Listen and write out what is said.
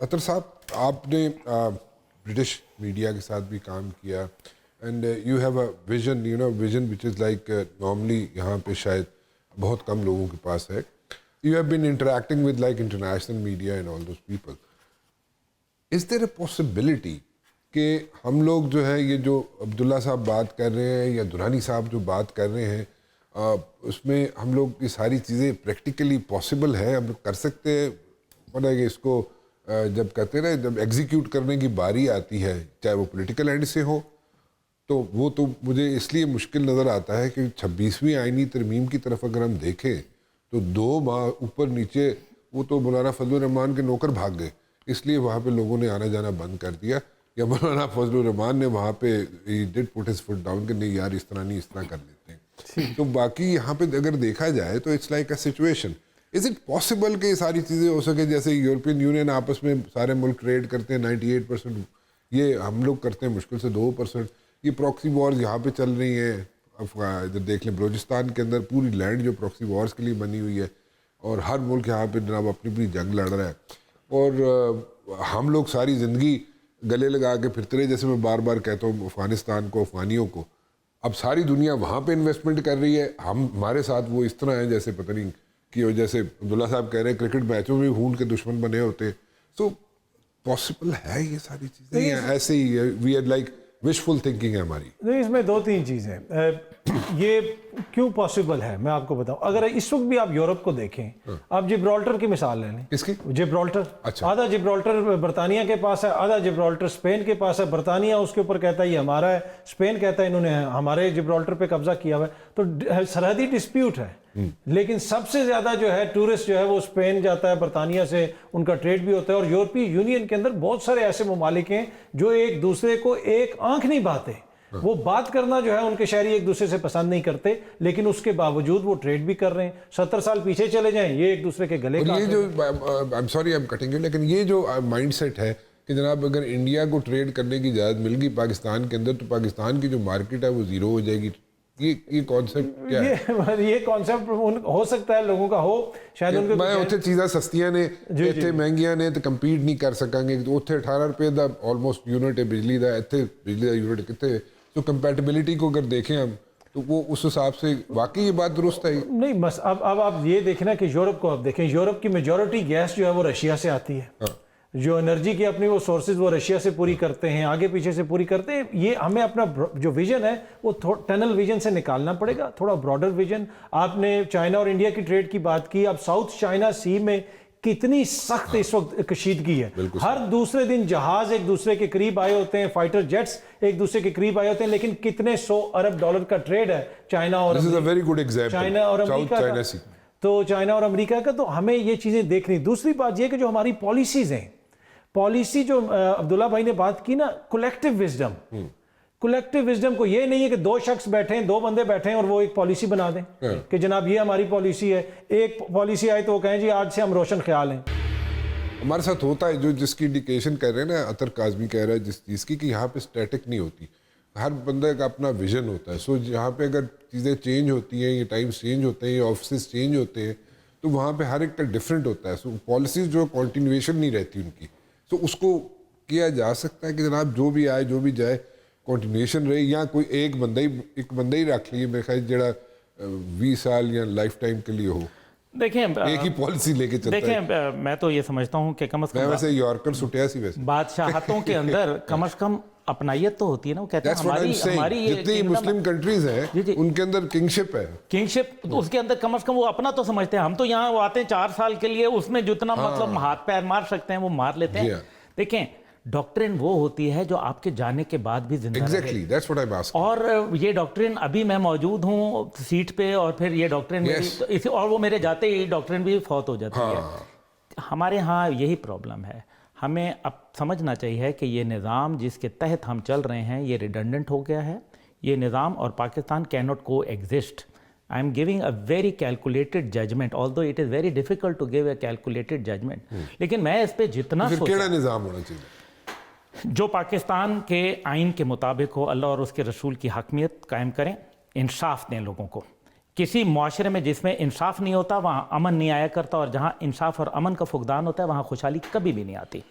अतर साहब, आपने British media के साथ भी काम किया and you have a vision, vision which is like normally यहाँ पे शायद बहुत कम लोगों के पास है. You have been interacting with like international media and all those people. Is there a possibility कि हम लोग जो है, ये जो अब्दुल्ला साहब बात कर रहे हैं या दुरानी साहब जो बात कर रहे हैं, उसमें हम लोग ये सारी चीज़ें प्रैक्टिकली पॉसिबल है, हम लोग कर सकते हैं? मतलब कि इसको जब कहते हैं ना, जब एग्जीक्यूट करने की बारी आती है, चाहे वो पॉलिटिकल एंड से हो, तो वो तो मुझे इसलिए मुश्किल नज़र आता है कि 26वीं आईनी तरमीम की तरफ अगर हम देखें तो 2 माह ऊपर नीचे वो तो मौलाना फजलुर रहमान के नौकर भाग गए, इसलिए वहाँ पे लोगों ने आना जाना बंद कर दिया. या मौलाना फजलुर रहमान ने वहाँ पे did put his foot down कि नहीं यार, इस तरह नहीं, इस तरह कर लेते हैं. तो बाकी यहाँ पे अगर देखा जाए तो it's like a situation. Is it possible कि ये सारी चीज़ें हो सके? जैसे यूरोपियन यूनियन आपस में सारे मुल्क ट्रेड करते हैं 98%, ये हम लोग करते हैं मुश्किल से 2%. ये प्रॉक्सी वॉर्स यहाँ पे चल रही हैं. इधर देख लें, बलूचिस्तान के अंदर पूरी लैंड जो प्रॉक्सी वॉर्स के लिए बनी हुई है, और हर मुल्क यहाँ पे जनाब अपनी अपनी जंग लड़ रहा है. और हम लोग सारी ज़िंदगी गले लगा के फिरते रहे. जैसे मैं बार बार कहता हूँ अफ़गानिस्तान को, अफ़गानियों को, अब सारी दुनिया वहाँ पे इन्वेस्टमेंट कर रही है. हमारे साथ वो इस तरह है जैसे पता नहीं कि जैसे अब्दुल्ला साहब कह रहे हैं क्रिकेट मैचों में खून के दुश्मन बने होते हैं. सो पॉसिबल है ये सारी चीज़ें, या ऐसे ही we are like wishful thinking है हमारी? नहीं, इसमें 2-3 चीज़ें. ये क्यों पॉसिबल है मैं आपको बताऊं. अगर इस वक्त भी आप यूरोप को देखें, आप जिब्राल्टर की मिसाल ले लें. किसकी? जिब्राल्टर. अच्छा. आधा जिब्राल्टर बरतानिया के पास है, आधा जिब्राल्टर स्पेन के पास है. बरतानिया उसके ऊपर कहता है ये हमारा है, स्पेन कहता है इन्होंने हमारे जिब्राल्टर पे कब्जा किया हुआ है. तो सरहदी डिस्प्यूट है. लेकिन सबसे ज्यादा जो है टूरिस्ट जो है वो स्पेन जाता है, बरतानिया से उनका ट्रेड भी होता है. और यूरोपीय यूनियन के अंदर बहुत सारे ऐसे ममालिक हैं जो एक दूसरे को एक आंख नहीं बाते. वो बात करना जो है उनके शहरी एक दूसरे से पसंद नहीं करते, लेकिन उसके बावजूद वो ट्रेड भी कर रहे हैं. 70 साल पीछे चले जाएं, ये एक दूसरे के गले ये जो I am sorry I am cutting you, लेकिन ये जो माइंडसेट है कि जनाब अगर इंडिया को ट्रेड करने की इजाज़त मिल गई पाकिस्तान के अंदर, तो पाकिस्तान की जो मार्केट है वो ज़ीरो हो जाएगी. ये कॉन्सेप्ट क्या है? ये कॉन्सेप्ट हो सकता है लोगों का हो, शायद उनको मैं उत्थे चीज़ां सस्तियां ने, इत्थे महंगियां ने, तो कंपीट नहीं कर सकांगे. उत्थे 18 रुपए का ऑलमोस्ट यूनिट है बिजली का, इत्थे बिजली का यूनिट कितने. तो कंपैटिबिलिटी को अगर देखें हम, तो वो उस हिसाब से वाकई ये बात दुरुस्त है. नहीं, बस अब आप ये देखना कि यूरोप को आप देखें. यूरोप की मेजॉरिटी गैस जो है वो रशिया से आती है. हाँ. जो एनर्जी की अपनी वो सोर्सेज वो रशिया से पूरी करते हैं, आगे पीछे से पूरी करते हैं. ये हमें अपना जो विजन है वो टनल विजन से निकालना पड़ेगा, थोड़ा ब्रॉडर विजन. आपने चाइना और इंडिया की ट्रेड की बात की. अब साउथ चाइना सी में कितनी सख्त इस वक्त कशीदगी है. हर दूसरे दिन जहाज एक दूसरे के करीब आए होते हैं, फाइटर जेट्स एक दूसरे के करीब आए होते हैं, लेकिन कितने 100 अरब डॉलर का ट्रेड है चाइना और चाइना और अमेरिका का. तो चाइना और अमेरिका का, तो हमें ये चीजें देखनी. दूसरी बात यह कि जो हमारी पॉलिसीज हैं, पॉलिसी जो अब्दुल्ला भाई ने बात की ना, कलेक्टिव विजडम. कलेक्टिव विजडम को ये नहीं है कि 2 शख्स बैठे हैं, 2 बंदे बैठे हैं और वो एक पॉलिसी बना दें कि जनाब ये हमारी पॉलिसी है. एक पॉलिसी आए तो वो कहें जी आज से हम रोशन ख्याल हैं. हमारे साथ होता है जो जिसकी इंडिकेशन कर रहे हैं ना अतर काज़मी कह रहा है, जिस चीज़ की कि यहाँ पे स्टैटिक नहीं होती, हर बंदे का अपना विजन होता है. सो यहाँ पे अगर चीज़ें चेंज होती हैं, ये टाइम्स चेंज होते हैं, ये ऑफिस चेंज होते हैं, तो वहाँ पे हर एक का डिफरेंट होता है. सो पॉलिसीज जो कंटिन्यूएशन नहीं रहती उनकी, तो उसको किया जा सकता है कि जनाब जो भी आए जो भी जाए कंटिन्यूएशन रहे, या कोई एक बंदा ही रख लिए मेरे ख्याल जरा 20 साल या लाइफ टाइम के लिए हो. देखें, एक ही पॉलिसी लेके चलता है. देखें, मैं तो ये समझता हूँ कि कम से कम, मैं वैसे यॉर्कर सुटिया सी वैसे बादशाहतों के अंदर कम से कम अपनायत तो होती है ना. वो कहते हैं हमारी जितनी मुस्लिम कंट्रीज हैं उनके अंदर किंगशिप है. किंगशिप उसके अंदर कम से कम वो अपना तो समझते हैं. हम तो यहाँ वो आते हैं 4 साल के लिए, उसमें जितना मतलब हाथ पैर मार सकते हैं वो मार लेते हैं. देखें, डॉक्ट्रिन वो होती है जो आपके जाने के बाद भी जिंदा Exactly, that's what I'm asking. और ये डॉक्ट्रिन अभी मैं मौजूद हूँ सीट पे, और फिर ये डॉक्ट्रिन yes. और वो मेरे जाते ही डॉक्ट्रिन भी फौत हो जाती है. हमारे यहाँ यही प्रॉब्लम है. हमें अब समझना चाहिए कि ये निज़ाम जिसके तहत हम चल रहे हैं ये रिडंडेंट हो गया है. ये निज़ाम और Pakistan can not coexist. I am giving a very calculated judgement, although it is very difficult to give a calculated judgement. लेकिन मैं इस पर जितना निज़ाम होना चाहिए जो पाकिस्तान के आइन के मुताबिक हो, अल्लाह और उसके रसूल की हकमियत कायम करें, इंसाफ दें लोगों को. किसी माशरे में जिसमें इंसाफ नहीं होता वहाँ अमन नहीं आया करता, और जहाँ इंसाफ और अमन का फुकदान होता है वहाँ खुशहाली कभी भी नहीं आती.